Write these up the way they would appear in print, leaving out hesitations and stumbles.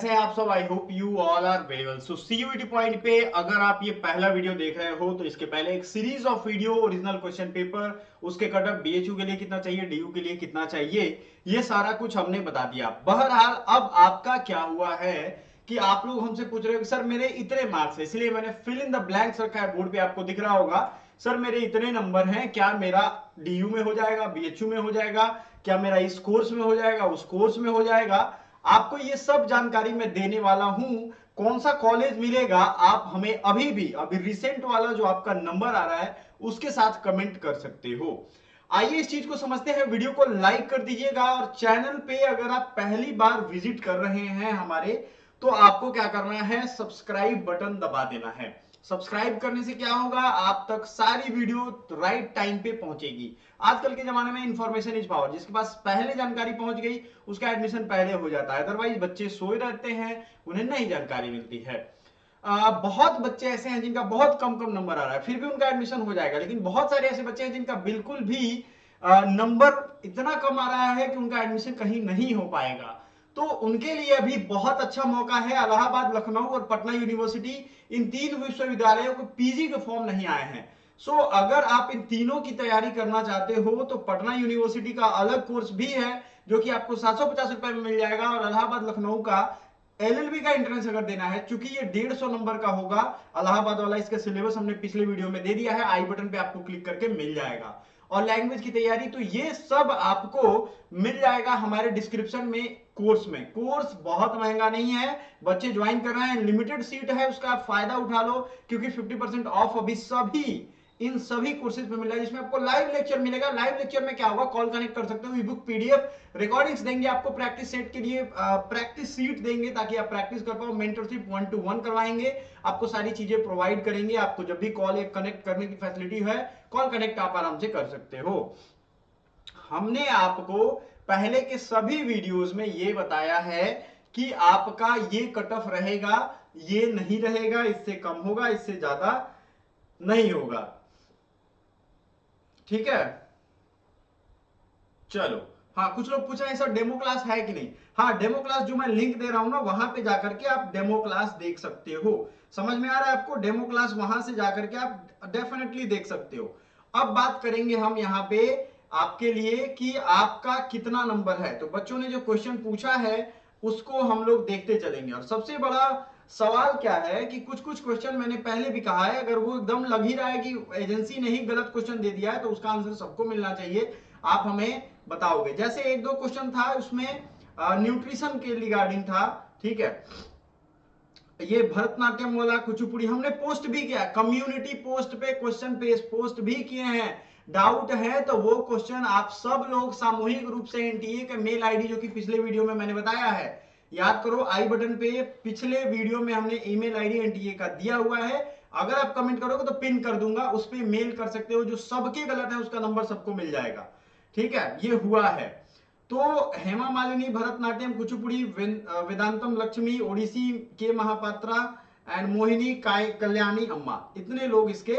कैसे हैं आप सब। I hope you all are very well. So CUET point पे अगर आप ये पहला वीडियो देख रहे हो तो इसके पहले एक series of video original question paper, उसके कटअप बीएचयू के लिए कितना चाहिए, डीयू के लिए कितना चाहिए, ये सारा कुछ हमने बता दिया। बहरहाल अब आपका क्या हुआ है कि आप लोग हमसे पूछ रहे हो कि सर मेरे इतने मार्क्स है, इसलिए मैंने फिल इन द ब्लैंक्स रखा है, बोर्ड पे आपको दिख रहा होगा। सर मेरे इतने नंबर हैं, क्या मेरा डीयू में हो जाएगा, बीएचयू में हो जाएगा, क्या मेरा इस कोर्स में हो जाएगा, उस कोर्स में हो जाएगा। आपको ये सब जानकारी मैं देने वाला हूं। कौन सा कॉलेज मिलेगा आप हमें अभी रिसेंट वाला जो आपका नंबर आ रहा है उसके साथ कमेंट कर सकते हो। आइए इस चीज को समझते हैं। वीडियो को लाइक कर दीजिएगा और चैनल पे अगर आप पहली बार विजिट कर रहे हैं हमारे, तो आपको क्या करना है, सब्सक्राइब बटन दबा देना है। सब्सक्राइब करने से क्या होगा, आप तक सारी वीडियो राइट टाइम पे पहुंचेगी। आजकल के जमाने में इंफॉर्मेशन इज पावर, जिसके पास पहले जानकारी पहुंच गई उसका एडमिशन पहले हो जाता है। अदरवाइज बच्चे सोए रहते हैं, उन्हें नहीं जानकारी मिलती है। बहुत बच्चे ऐसे हैं जिनका बहुत कम कम नंबर आ रहा है, फिर भी उनका एडमिशन हो जाएगा। लेकिन बहुत सारे ऐसे बच्चे हैं जिनका बिल्कुल भी नंबर इतना कम आ रहा है कि उनका एडमिशन कहीं नहीं हो पाएगा। तो उनके लिए अभी बहुत अच्छा मौका है। इलाहाबाद, लखनऊ और पटना यूनिवर्सिटी, इन तीन विश्वविद्यालयों को पीजी के फॉर्म नहीं आए हैं। सो अगर आप इन तीनों की तैयारी करना चाहते हो तो पटना यूनिवर्सिटी का अलग कोर्स भी है जो कि आपको 750 रुपए में मिल जाएगा, और इलाहाबाद लखनऊ का एलएलबी का एंट्रेंस अगर देना है, चूंकि ये 150 नंबर का होगा इलाहाबाद वाला, इसका सिलेबस हमने पिछले वीडियो में दे दिया है, आई बटन पे आपको क्लिक करके मिल जाएगा। और लैंग्वेज की तैयारी तो ये सब आपको मिल जाएगा हमारे डिस्क्रिप्शन में। कोर्स में, कोर्स बहुत महंगा नहीं है, बच्चे ज्वाइन कर रहे हैं, लिमिटेड सीट है, उसका फायदा उठा लो, क्योंकि 50% ऑफ अभी सभी इन सभी कोर्सेज पे मिल रहा है, जिसमें आपको लाइव लेक्चर मिलेगा। लाइव लेक्चर में क्या होगा, कॉल कनेक्ट कर सकते हो, ई बुक, पीडीएफ, रिकॉर्डिंग्स देंगे आपको, प्रैक्टिस सेट के लिए प्रैक्टिस सीट देंगे ताकि आप प्रैक्टिस कर पाओ, मेंटरशिप 1-to-1 करवाएंगे, आपको सारी चीजें प्रोवाइड करेंगे। आपको जब भी कॉल कनेक्ट करने की फैसिलिटी है, कॉल कनेक्ट आप आराम से कर सकते हो। हमने आपको पहले के सभी वीडियोस में ये बताया है कि आपका ये कट ऑफ रहेगा, ये नहीं रहेगा, इससे कम होगा, इससे ज्यादा नहीं होगा। ठीक है, चलो। हाँ, कुछ लोग पूछ रहे हैं सर डेमो क्लास है कि नहीं। हाँ, डेमो क्लास जो मैं लिंक दे रहा हूं ना, वहां पे जाकर के आप डेमो क्लास देख सकते हो। समझ में आ रहा है आपको, डेमो क्लास वहां से जाकर के आप डेफिनेटली देख सकते हो। अब बात करेंगे हम यहाँ पे आपके लिए कि आपका कितना नंबर है। तो बच्चों ने जो क्वेश्चन पूछा है उसको हम लोग देखते चलेंगे। और सबसे बड़ा सवाल क्या है कि कुछ कुछ क्वेश्चन मैंने पहले भी कहा है, अगर वो एकदम लग ही रहा है कि एजेंसी ने ही गलत क्वेश्चन दे दिया है तो उसका आंसर सबको मिलना चाहिए, आप हमें बताओगे। जैसे एक दो क्वेश्चन था उसमें न्यूट्रिशन के रिगार्डिंग था, ठीक है। ये भरतनाट्यम वाला, कुचिपुड़ी हमने पोस्ट भी किया, कम्युनिटी पोस्ट पे क्वेश्चन पेज पोस्ट भी किए हैं। डाउट है तो वो क्वेश्चन आप सब लोग सामूहिक रूप से एनटीए के मेल आईडी, जो कि पिछले वीडियो में मैंने बताया है, याद करो, आई बटन पे पिछले वीडियो में हमने ईमेल आईडी एनटीए का दिया हुआ है। अगर आप कमेंट करोगे तो पिन कर दूंगा, उस पर मेल कर सकते हो। जो सबके गलत है उसका नंबर सबको मिल जाएगा। ठीक है, ये हुआ है। तो हेमा मालिनी भरतनाट्यम, कुचिपुड़ी, वेदांतम लक्ष्मी, ओडिसी के महापात्रा एंड मोहिनी कल्याणी अम्मा, इतने लोग इसके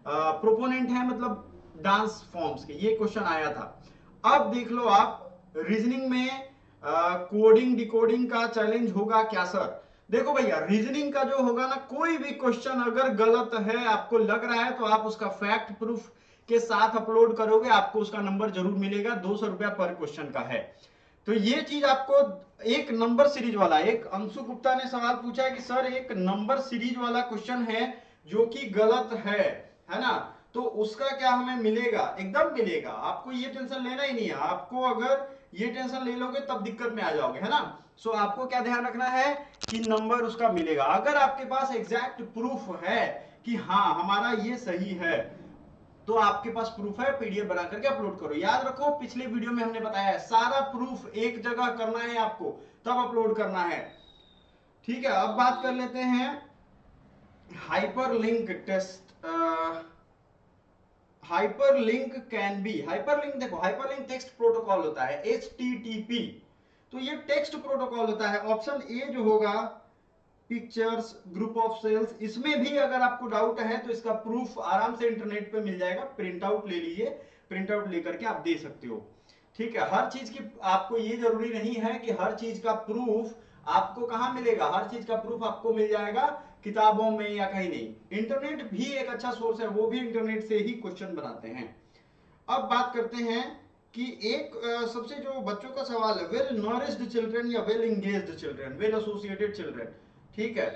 प्रोपोनेंट हैं, मतलब डांस फॉर्म्स के। ये क्वेश्चन आया था। अब देख लो आप, रीजनिंग में कोडिंग डिकोडिंग का चैलेंज होगा क्या सर। देखो भैया, रीजनिंग का जो होगा ना, कोई भी क्वेश्चन अगर गलत है आपको लग रहा है तो आप उसका फैक्ट प्रूफ के साथ अपलोड करोगे, आपको उसका नंबर जरूर मिलेगा। 200 रुपया पर क्वेश्चन का है। तो ये चीज आपको, एक नंबर सीरीज वाला, एक अंशु गुप्ता ने सवाल पूछा है कि सर एक नंबर सीरीज वाला क्वेश्चन है जो कि गलत है ना, तो उसका क्या हमें मिलेगा। एकदम मिलेगा, आपको ये टेंशन लेना ही नहीं है। आपको अगर ये टेंशन ले लोगे तब दिक्कत में आ जाओगे, है ना। सो आपको क्या ध्यान रखना है कि नंबर उसका मिलेगा। अगर आपके पास एग्जैक्ट प्रूफ है कि हाँ हमारा ये सही है, तो आपके पास प्रूफ है, पीडीएफ बना करके अपलोड करो। याद रखो, पिछले वीडियो में हमने बताया है, सारा प्रूफ एक जगह करना है आपको, तब अपलोड करना है। ठीक है, अब बात कर लेते हैं hyperlink test. Hyperlink can be, hyperlink देखो, हाइपरलिंक टेक्स्ट प्रोटोकॉल होता है, HTTP। तो ये टेक्स्ट प्रोटोकॉल होता है। ऑप्शन ए जो होगा, पिक्चर्स, ग्रुप ऑफ सेल्स, इसमें भी अगर आपको डाउट है तो इसका प्रूफ आराम से इंटरनेट पे मिल जाएगा। प्रिंट आउट ले लीजिए, प्रिंट आउट लेकर के आप दे सकते हो। ठीक है, हर चीज की आपको ये जरूरी नहीं है कि हर चीज का प्रूफ आपको कहां मिलेगा? हर चीज का प्रूफ आपको मिल जाएगा किताबों में या कहीं नहीं। इंटरनेट भी एक अच्छा सोर्स है, वो भी इंटरनेट से ही क्वेश्चन बनाते हैं। अब बात करते हैं कि एक सबसे जो बच्चों का सवाल है, वेल नॉरिश्ड चिल्ड्रन या well engaged children, well associated children, ठीक है।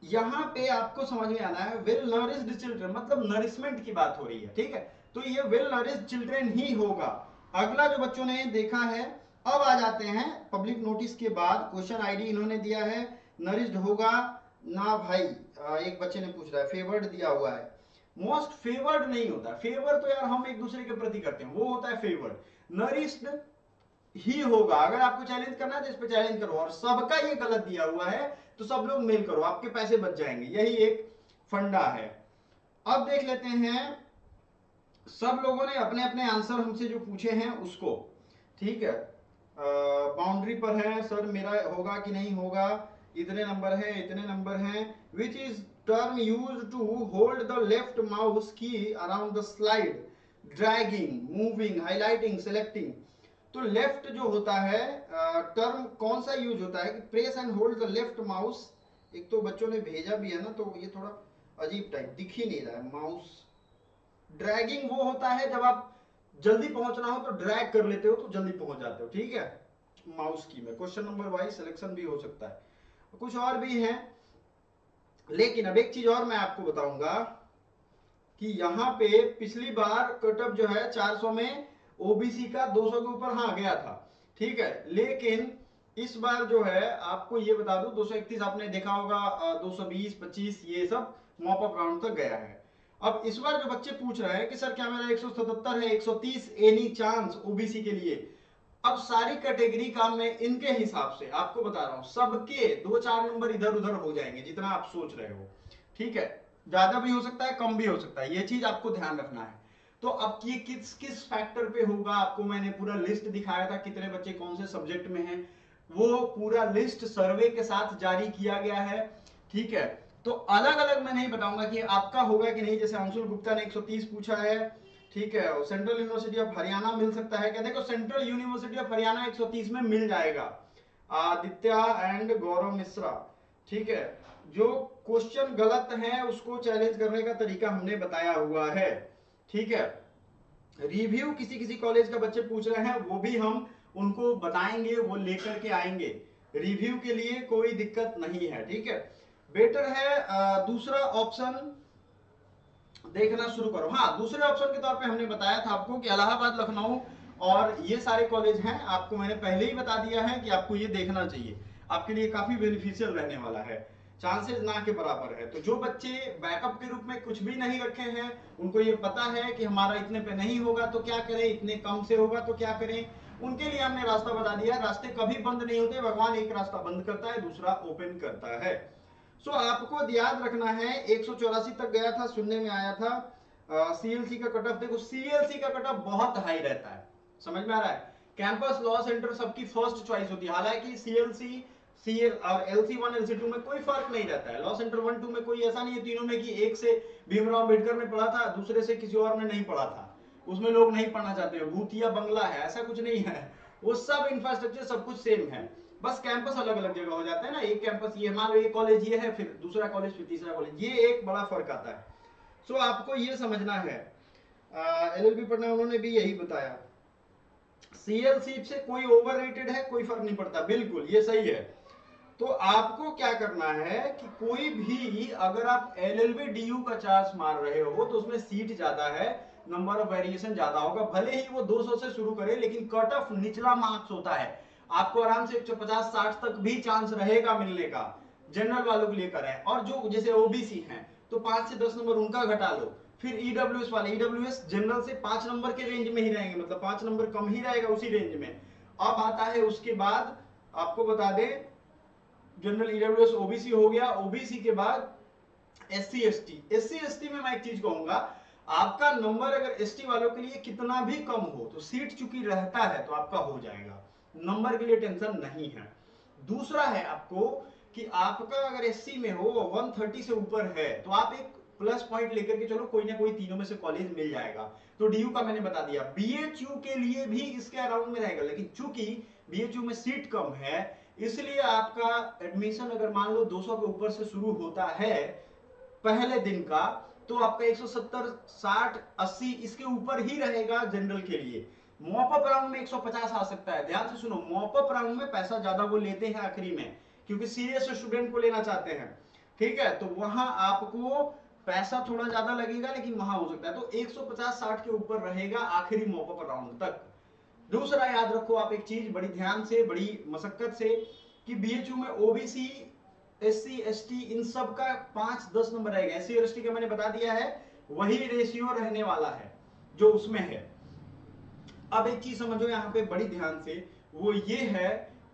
यहां पे आपको समझ में आना है वेल नरिश्ड चिल्ड्रन मतलब नरिशमेंट की बात हो रही है, ठीक है। तो ये वेल नरिश्ड चिल्ड्रन ही होगा। अगला जो बच्चों ने देखा है, अब आ जाते हैं पब्लिक नोटिस के बाद। क्वेश्चन आईडी इन्होंने दिया है, नरिश्ड होगा ना भाई। एक बच्चे ने पूछ रहा है, फेवर्ड दिया हुआ है। मोस्ट फेवर्ड नहीं होता, फेवर तो यार हम एक दूसरे के प्रति करते हैं, वो होता है फेवर्ड। नरिश्ड ही होगा। अगर आपको चैलेंज करना है तो इस पे चैलेंज करो, और सबका ये गलत दिया हुआ है तो सब लोग मेल करो, आपके पैसे बच जाएंगे, यही एक फंडा है। अब देख लेते हैं सब लोगों ने अपने अपने आंसर हमसे जो पूछे हैं उसको, ठीक है। बाउंड्री पर है सर, मेरा होगा कि नहीं होगा, इतने नंबर है, इतने नंबर हैं। Which is term use to hold the left mouse key around the slide, dragging, moving, highlighting, selecting. तो लेफ्ट जो होता है टर्म कौन सा यूज होता है कि press and hold the left mouse. एक तो बच्चों ने भेजा भी है ना, तो ये थोड़ा अजीब टाइप दिख ही नहीं रहा है। माउस ड्रैगिंग वो होता है जब आप जल्दी पहुंचना हो तो ड्रैग कर लेते हो तो जल्दी पहुंच जाते हो, ठीक है। माउस की में क्वेश्चन नंबर वाइज सिलेक्शन भी हो सकता है, कुछ और भी है। लेकिन अब एक चीज और मैं आपको बताऊंगा कि यहाँ पे पिछली बार कटअप जो है 400 में ओबीसी का 200 के ऊपर हाँ गया था, ठीक है। लेकिन इस बार जो है आपको ये बता दूं 231 आपने देखा होगा, 220, 25 ये सब मॉप अप राउंड तक गया है। अब इस बार जो बच्चे पूछ रहे हैं कि सर क्या मेरा 177 है, 130 एनी चांस ओबीसी के लिए। अब सारी कैटेगरी का मैं इनके हिसाब से आपको बता रहा हूं, सबके 2-4 नंबर इधर उधर हो जाएंगे जितना आप सोच रहे हो, ठीक है। ज्यादा भी हो सकता है, कम भी हो सकता है, ये चीज आपको ध्यान रखना है। तो अब ये किस किस फैक्टर पे होगा, आपको मैंने पूरा लिस्ट दिखाया था कितने बच्चे कौन से सब्जेक्ट में हैं, वो पूरा लिस्ट सर्वे के साथ जारी किया गया है, ठीक है। तो अलग अलग मैं नहीं बताऊंगा कि आपका होगा कि नहीं। जैसे अंशुल गुप्ता ने 130 पूछा है, ठीक है। सेंट्रल यूनिवर्सिटी ऑफ हरियाणा मिल सकता है क्या? देखो सेंट्रल यूनिवर्सिटी ऑफ हरियाणा 130 में मिल जाएगा, आदित्य एंड गौरव मिश्रा, ठीक है। जो क्वेश्चन गलत है उसको चैलेंज करने का तरीका हमने बताया हुआ है, ठीक है। रिव्यू किसी किसी कॉलेज का बच्चे पूछ रहे हैं, वो भी हम उनको बताएंगे, वो लेकर के आएंगे। रिव्यू के लिए कोई दिक्कत नहीं है, ठीक है। बेटर है दूसरा ऑप्शन देखना शुरू करो। हाँ, दूसरे ऑप्शन के तौर पे हमने बताया था आपको कि इलाहाबाद, लखनऊ और ये सारे कॉलेज हैं। आपको मैंने पहले ही बता दिया है कि आपको ये देखना चाहिए, आपके लिए काफी बेनिफिशियल रहने वाला है, चांसेस ना के बराबर है। तो जो बच्चे बैकअप के रूप में कुछ भी नहीं रखे हैं, उनको ये पता है कि हमारा इतने पे नहीं होगा तो क्या करें, इतने कम से होगा तो क्या करें, उनके लिए हमने रास्ता बता दिया। रास्ते कभी बंद नहीं होते, भगवान एक रास्ता बंद करता है, दूसरा ओपन करता है। सो आपको याद रखना है 184 तक गया था, सुनने में आया था। सीएलसी का कट ऑफ देखो, सीएलसी का कट ऑफ बहुत हाई रहता है, समझ में आ रहा है। कैंपस लॉ सेंटर सबकी फर्स्ट चॉइस होती है, हालांकि सीएलसी सीएल और LC1 LC2 में कोई फर्क नहीं रहता है। लॉ सेंटर 1-2 में कोई ऐसा नहीं है तीनों में कि एक से भीमराव अम्बेडकर ने पढ़ा था, दूसरे से किसी और ने नहीं पढ़ा था, उसमें लोग नहीं पढ़ना चाहते, भूतिया बंगला है, ऐसा कुछ नहीं है। वो सब इंफ्रास्ट्रक्चर सब कुछ सेम है, बस कैंपस अलग अलग जगह हो जाता है ना। एक कैंपस ये मान लो, एक कॉलेज ये है, फिर दूसरा कॉलेज, फिर तीसरा कॉलेज, ये एक बड़ा फर्क आता है। सो आपको ये समझना है। LLB पढ़ना उन्होंने भी यही बताया। सीएलसी से कोई ओवररेटेड है, कोई फर्क नहीं पड़ता, बिल्कुल ये सही है। तो आपको क्या करना है कि कोई भी अगर आप LLB DU का चार्ज मार रहे हो तो उसमें सीट ज्यादा है, नंबर ऑफ वेरिएशन ज्यादा होगा, भले ही वो 200 से शुरू करे, लेकिन कट ऑफ निचला मार्क्स होता है, आपको आराम से 150-60 तक भी चांस रहेगा मिलने का, जनरल वालों के लिए करें। और जो जैसे ओबीसी हैं तो 5 से 10 नंबर उनका घटा लो। फिर ईडब्ल्यूएस वाले, ईडब्ल्यूएस जनरल से 5 नंबर के रेंज में ही रहेंगे, मतलब 5 नंबर कम ही रहेगा उसी रेंज में। अब आता है उसके बाद आपको बता दें, जनरल ईडब्ल्यूएस ओबीसी हो गया, ओबीसी के बाद SC ST। SC ST में मैं एक चीज कहूंगा, आपका नंबर अगर ST वालों के लिए कितना भी कम हो तो सीट चूंकि रहता है तो आपका हो जाएगा, नंबर के लिए टेंशन नहीं है। दूसरा है आपको कि आपका अगर SC में हो 130 से ऊपर है तो आप एक प्लस पॉइंट लेकर के चलो, कोई ना कोई तीनों में से कॉलेज मिल जाएगा। तो DU का मैंने बता दिया, BHU के लिए भी इसके अराउंड में रहेगा, लेकिन चूंकि BHU में सीट कम है, इसलिए आपका एडमिशन अगर मान लो 200 के ऊपर से शुरू होता है पहले दिन का, तो आपका 170, 60, 80 इसके ऊपर ही रहेगा जनरल के लिए। मॉपअप राउंड में 150 आ सकता है। ध्यान से सुनो, मॉपअप राउंड में पैसा ज्यादा वो लेते हैं आखिरी में, क्योंकि सीरियस स्टूडेंट को लेना चाहते हैं। ठीक है, तो वहां आपको पैसा थोड़ा ज्यादा लगेगा, लेकिन वहां हो सकता है तो 150-60 के ऊपर रहेगा आखिरी मॉपअप राउंड तक। दूसरा याद रखो आप एक चीज बड़ी ध्यान से, बड़ी मशक्कत से, कि बीएचयू में ओबीसी, एससी, एसटी इन सब का 5-10 नंबर रहेगा। एससी और एसटी का मैंने बता दिया है, वही रेशियो रहने वाला है जो उसमें है। अब एक चीज समझो यहाँ पे बड़ी ध्यान से, वो ये है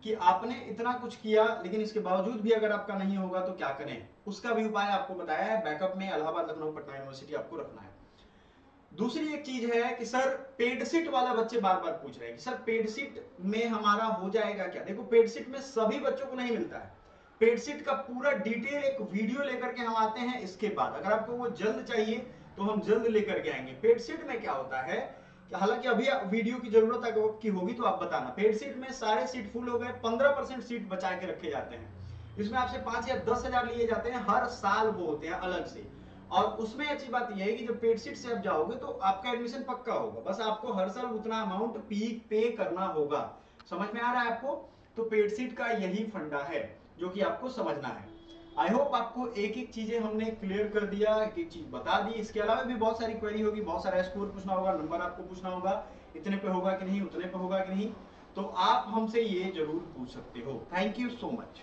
कि आपने इतना कुछ किया, लेकिन इसके बावजूद भी अगर आपका नहीं होगा तो क्या करें, उसका भी उपाय आपको बताया है। बैकअप में इलाहाबाद, लखनऊ, पटना यूनिवर्सिटी आपको रखना है। दूसरी एक चीज है कि सर पेड सीट वाला बच्चे बार बार पूछ रहे हैं कि सर पेड सीट में हमारा हो जाएगा क्या। देखो, पेड सीट में सभी बच्चों को नहीं मिलता है। पेड सीट का पूरा डिटेल एक वीडियो लेकर के हम आते हैं इसके बाद। अगर आपको वो जल्द चाहिए तो हम जल्द लेकर के आएंगे। पेड सीट में क्या होता है कि हालांकि अभी वीडियो की जरूरत की होगी तो आप बताना। पेड सीट में सारे सीट फुल हो गए, 15% सीट बचा के रखे जाते हैं। इसमें आपसे 5 या 10 हजार लिए जाते हैं, हर साल वो होते हैं अलग से। और उसमें अच्छी बात यह है कि जब पेड सीट से आप जाओगे तो आपका एडमिशन पक्का होगा, बस आपको हर साल उतना अमाउंट पे करना होगा। समझ में आ रहा है आपको? तो पेड सीट का यही फंडा है जो कि आपको समझना है। आई होप आपको एक एक चीजें हमने क्लियर कर दिया, एक एक चीज बता दी। इसके अलावा भी बहुत सारी क्वेरी होगी, बहुत सारा स्कोर पूछना होगा, नंबर आपको पूछना होगा, इतने पे होगा कि नहीं, उतने पे होगा कि नहीं, तो आप हमसे ये जरूर पूछ सकते हो। Thank you so much.